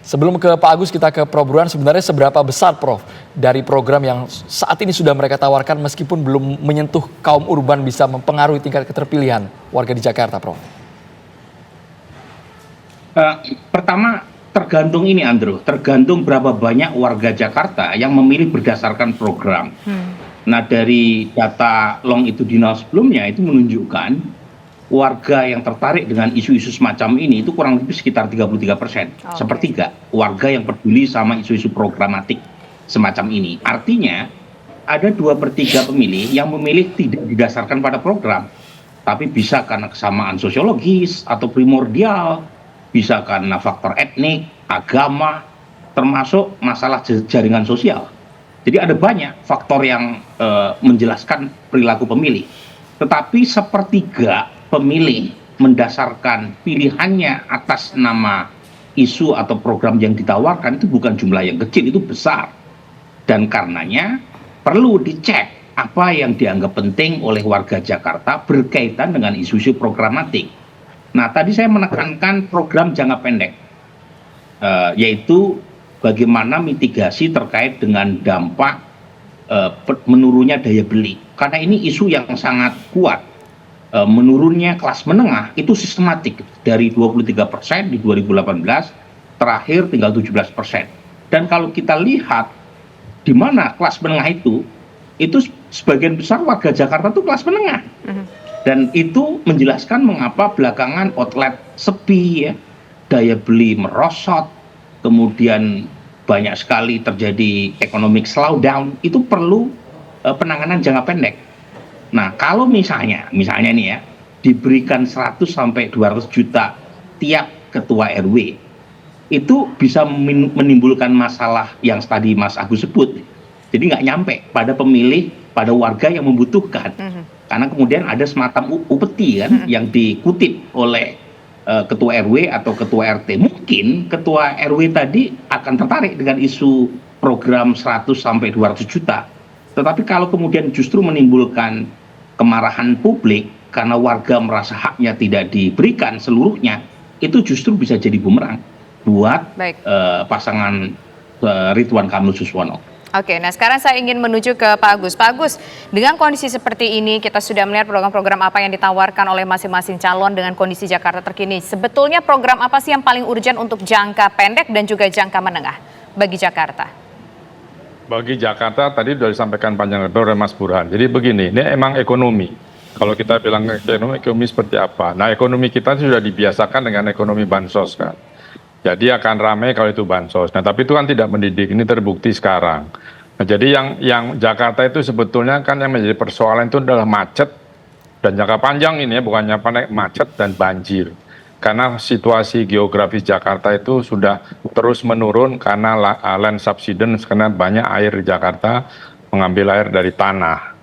Sebelum ke Pak Agus, kita ke Prof. Burhan. Sebenarnya seberapa besar, Prof, dari program yang saat ini sudah mereka tawarkan meskipun belum menyentuh kaum urban bisa mempengaruhi tingkat keterpilihan warga di Jakarta, Prof? Pertama, tergantung ini, Andrew. Tergantung berapa banyak warga Jakarta yang memilih berdasarkan program. Nah, dari data longitudinal sebelumnya itu menunjukkan warga yang tertarik dengan isu-isu semacam ini itu kurang lebih sekitar 33%. Sepertiga warga yang peduli sama isu-isu programatik semacam ini. Artinya ada 2/3 pemilih yang memilih tidak didasarkan pada program, tapi bisa karena kesamaan sosiologis atau primordial, bisa karena faktor etnik, agama, termasuk masalah jaringan sosial. Jadi ada banyak faktor yang menjelaskan perilaku pemilih. Tetapi sepertiga pemilih mendasarkan pilihannya atas nama isu atau program yang ditawarkan itu bukan jumlah yang kecil, itu besar. Dan karenanya perlu dicek apa yang dianggap penting oleh warga Jakarta berkaitan dengan isu-isu programatik. Nah, tadi saya menekankan program jangka pendek, yaitu bagaimana mitigasi terkait dengan dampak menurunnya daya beli. Karena ini isu yang sangat kuat. Menurunnya kelas menengah itu sistematik dari 23% di 2018, terakhir tinggal 17%. Dan kalau kita lihat di mana kelas menengah itu sebagian besar warga Jakarta itu kelas menengah. Dan itu menjelaskan mengapa belakangan outlet sepi, ya, daya beli merosot, kemudian banyak sekali terjadi economic slowdown. Itu perlu penanganan jangka pendek. Nah, kalau misalnya nih ya, diberikan 100 sampai 200 juta tiap ketua RW, itu bisa menimbulkan masalah yang tadi Mas Agus sebut. Jadi nggak nyampe pada pemilih, pada warga yang membutuhkan. Karena kemudian ada semacam upeti kan yang dikutip oleh ketua RW atau ketua RT. Mungkin ketua RW tadi akan tertarik dengan isu program 100 sampai 200 juta. Tetapi kalau kemudian justru menimbulkan kemarahan publik karena warga merasa haknya tidak diberikan seluruhnya, itu justru bisa jadi bumerang buat pasangan Ridwan Kamil Suswono. Oke, nah sekarang saya ingin menuju ke Pak Agus. Pak Agus, dengan kondisi seperti ini kita sudah melihat program-program apa yang ditawarkan oleh masing-masing calon dengan kondisi Jakarta terkini. Sebetulnya program apa sih yang paling urgent untuk jangka pendek dan juga jangka menengah bagi Jakarta? Bagi Jakarta tadi sudah disampaikan panjang lebar oleh Mas Burhan. Jadi begini, ini emang ekonomi. Kalau kita bilang ekonomi seperti apa? Nah, ekonomi kita sudah dibiasakan dengan ekonomi bansos kan. Jadi akan ramai kalau itu bansos. Nah, tapi itu kan tidak mendidik. Ini terbukti sekarang. Nah, jadi yang Jakarta itu sebetulnya kan yang menjadi persoalan itu adalah macet dan jangka panjang ini ya, bukannya macet dan banjir. Karena situasi geografis Jakarta itu sudah terus menurun karena land subsidence, karena banyak air di Jakarta mengambil air dari tanah.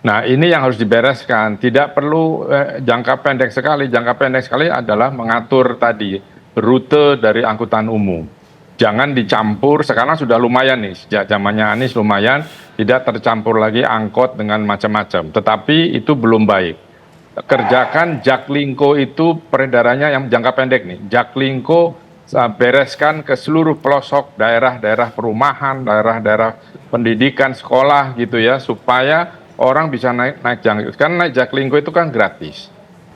Nah, ini yang harus dibereskan. Tidak perlu jangka pendek sekali. Jangka pendek sekali adalah mengatur tadi rute dari angkutan umum. Jangan dicampur, sekarang sudah lumayan nih, sejak zamannya Anies lumayan, tidak tercampur lagi angkot dengan macam-macam. Tetapi itu belum baik. Kerjakan Jaklingko itu peredarannya yang jangka pendek nih. Jaklingko bereskan ke seluruh pelosok daerah-daerah perumahan, daerah-daerah pendidikan, sekolah gitu ya, supaya orang bisa naik Jaklingko. Kan naik Jaklingko itu kan gratis.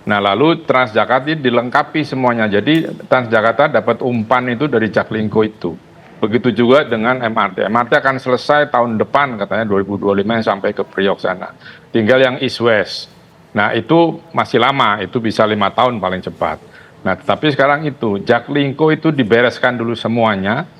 Nah, lalu Transjakarta dilengkapi semuanya. Jadi Transjakarta dapat umpan itu dari Jaklingko itu. Begitu juga dengan MRT. MRT akan selesai tahun depan katanya 2025 sampai ke Priok sana. Tinggal yang East West. Nah, itu masih lama, itu bisa 5 tahun paling cepat. Nah, tapi sekarang itu Jaklingko itu dibereskan dulu semuanya.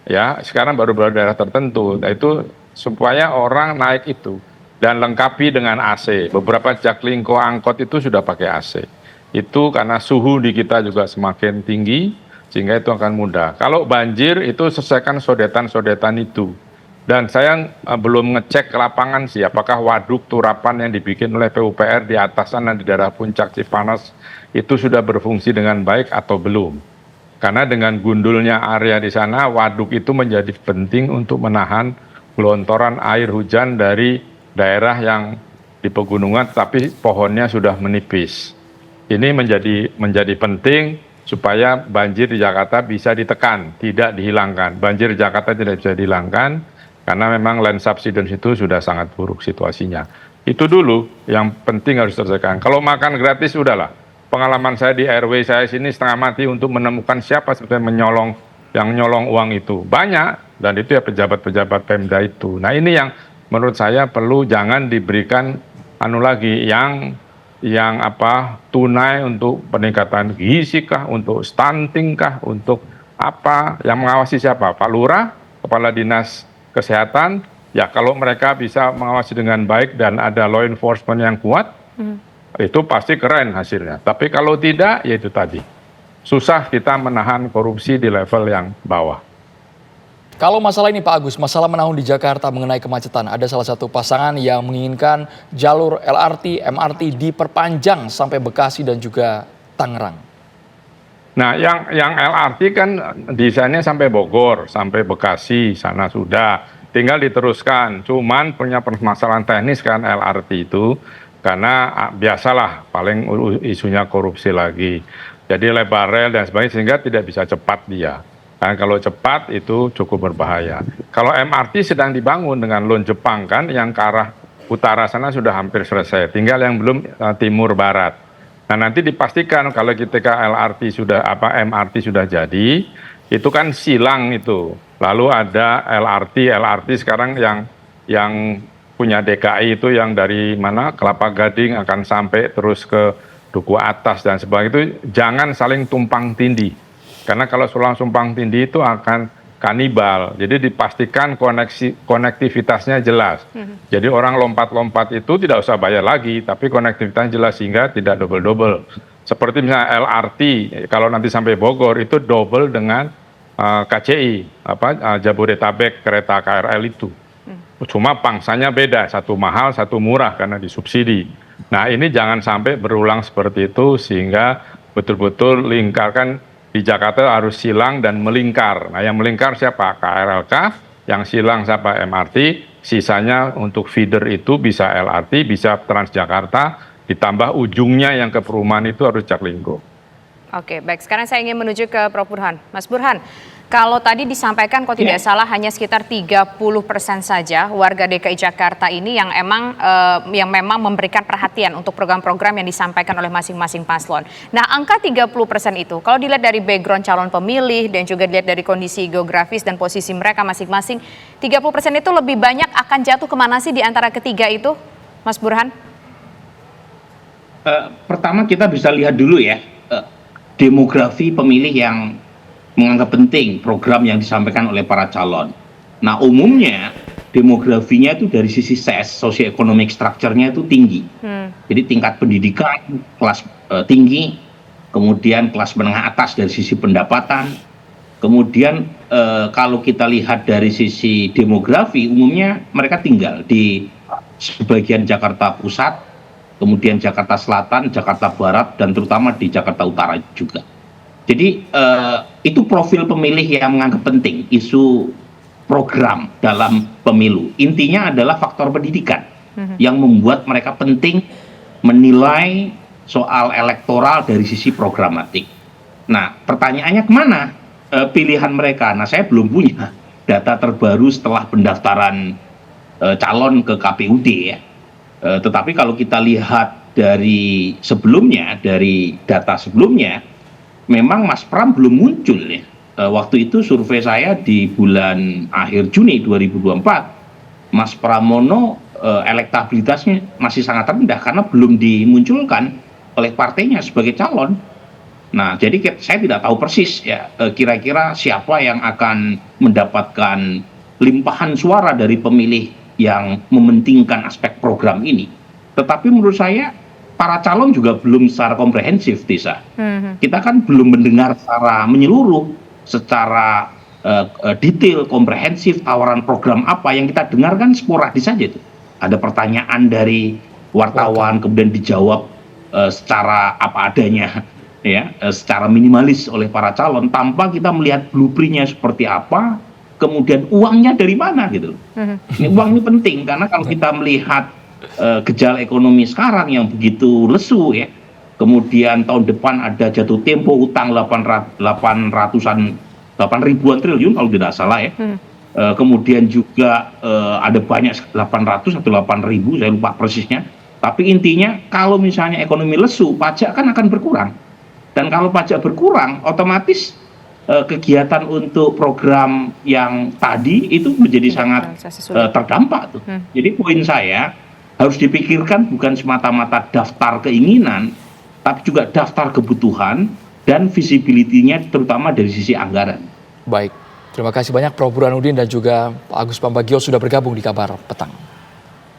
Ya, sekarang baru daerah tertentu. Nah, itu supaya orang naik itu. Dan lengkapi dengan AC. Beberapa Jaklingko angkot itu sudah pakai AC. Itu karena suhu di kita juga semakin tinggi, sehingga itu akan mudah. Kalau banjir itu selesaikan sodetan-sodetan itu. Dan saya belum ngecek ke lapangan sih, apakah waduk turapan yang dibikin oleh PUPR di atas sana di daerah puncak Cipanas itu sudah berfungsi dengan baik atau belum. Karena dengan gundulnya area di sana, waduk itu menjadi penting untuk menahan gelontoran air hujan dari daerah yang di pegunungan tapi pohonnya sudah menipis. Ini menjadi penting supaya banjir di Jakarta bisa ditekan, tidak dihilangkan. Banjir di Jakarta tidak bisa dihilangkan karena memang land subsidence itu sudah sangat buruk situasinya. Itu dulu yang penting harus diselesaikan. Kalau makan gratis udahlah. Pengalaman saya di RW saya sini setengah mati untuk menemukan siapa sebetulnya yang nyolong uang itu. Banyak, dan itu ya pejabat-pejabat Pemda itu. Nah ini yang menurut saya perlu jangan diberikan yang tunai untuk peningkatan gizi kah, untuk stunting kah, untuk apa, yang mengawasi siapa? Pak Lurah, Kepala Dinas Kesehatan. Ya kalau mereka bisa mengawasi dengan baik dan ada law enforcement yang kuat, itu pasti keren hasilnya. Tapi kalau tidak, ya itu tadi. Susah kita menahan korupsi di level yang bawah. Kalau masalah ini Pak Agus, masalah menahun di Jakarta mengenai kemacetan, ada salah satu pasangan yang menginginkan jalur LRT, MRT diperpanjang sampai Bekasi dan juga Tangerang. Nah, yang LRT kan desainnya sampai Bogor, sampai Bekasi, sana sudah. Tinggal diteruskan. Cuman punya permasalahan teknis kan LRT itu, karena biasalah paling isunya korupsi lagi. Jadi lebar rel dan sebagainya sehingga tidak bisa cepat dia. Nah, kalau cepat itu cukup berbahaya. Kalau MRT sedang dibangun dengan loan Jepang kan, yang ke arah utara sana sudah hampir selesai. Tinggal yang belum timur barat. Nah nanti dipastikan kalau ketika MRT sudah jadi, itu kan silang itu. Lalu ada LRT sekarang yang punya DKI itu yang dari mana Kelapa Gading akan sampai terus ke Duku Atas dan sebagainya, itu jangan saling tumpang tindih. Karena kalau tumpang tindih itu akan kanibal. Jadi dipastikan konektivitasnya jelas. Jadi orang lompat-lompat itu tidak usah bayar lagi, tapi konektivitasnya jelas sehingga tidak double-double. Seperti misalnya LRT, kalau nanti sampai Bogor itu double dengan KCI, Jabodetabek kereta KRL itu. Cuma pangsanya beda, satu mahal, satu murah karena disubsidi. Nah ini jangan sampai berulang seperti itu sehingga betul-betul lingkarkan di Jakarta harus silang dan melingkar. Nah yang melingkar siapa? KRLK, yang silang siapa? MRT, sisanya untuk feeder itu bisa LRT, bisa Transjakarta, ditambah ujungnya yang ke perumahan itu harus Jaklingko. Oke, baik. Sekarang saya ingin menuju ke Prof. Burhan. Mas Burhan, kalau tadi disampaikan kalau tidak salah hanya sekitar 30% saja warga DKI Jakarta ini yang memang memberikan perhatian untuk program-program yang disampaikan oleh masing-masing paslon. Nah, angka 30% itu kalau dilihat dari background calon pemilih dan juga dilihat dari kondisi geografis dan posisi mereka masing-masing, 30% itu lebih banyak akan jatuh kemana sih di antara ketiga itu, Mas Burhan? Pertama kita bisa lihat dulu ya, demografi pemilih yang menganggap penting program yang disampaikan oleh para calon. Nah umumnya demografinya itu dari sisi socio-economic structure-nya itu tinggi. Jadi tingkat pendidikan, kelas tinggi, kemudian kelas menengah atas dari sisi pendapatan. Kemudian kalau kita lihat dari sisi demografi, umumnya mereka tinggal di sebagian Jakarta Pusat, kemudian Jakarta Selatan, Jakarta Barat, dan terutama di Jakarta Utara juga. Jadi itu profil pemilih yang menganggap penting isu program dalam pemilu. Intinya adalah faktor pendidikan yang membuat mereka penting menilai soal elektoral dari sisi programatik. Nah pertanyaannya kemana pilihan mereka? Nah saya belum punya data terbaru setelah pendaftaran calon ke KPUD ya. Tetapi kalau kita lihat dari sebelumnya, dari data sebelumnya, memang Mas Pram belum muncul ya. Waktu itu survei saya di bulan akhir Juni 2024, Mas Pramono elektabilitasnya masih sangat rendah karena belum dimunculkan oleh partainya sebagai calon. Nah, jadi saya tidak tahu persis ya kira-kira siapa yang akan mendapatkan limpahan suara dari pemilih yang mementingkan aspek program ini. Tetapi menurut saya para calon juga belum secara komprehensif, Tisa. Kita kan belum mendengar secara menyeluruh, secara detail, komprehensif tawaran program apa. Yang kita dengar kan sporadis saja tuh. Ada pertanyaan dari wartawan kemudian dijawab secara apa adanya, ya, secara minimalis oleh para calon tanpa kita melihat blueprint-nya seperti apa. Kemudian uangnya dari mana gitu. Uang ini penting karena kalau kita melihat gejala ekonomi sekarang yang begitu lesu ya, kemudian tahun depan ada jatuh tempo utang 8 ribuan triliun kalau tidak salah ya. Kemudian juga ada banyak 800 atau 8.000, saya lupa persisnya. Tapi intinya kalau misalnya ekonomi lesu, pajak kan akan berkurang. Dan kalau pajak berkurang, otomatis kegiatan untuk program yang tadi itu menjadi sangat terdampak tuh. Jadi poin saya harus dipikirkan bukan semata-mata daftar keinginan, tapi juga daftar kebutuhan dan visibility-nya terutama dari sisi anggaran. Baik, terima kasih banyak Prof. Burhanuddin dan juga Pak Agus Pambagio sudah bergabung di Kabar Petang.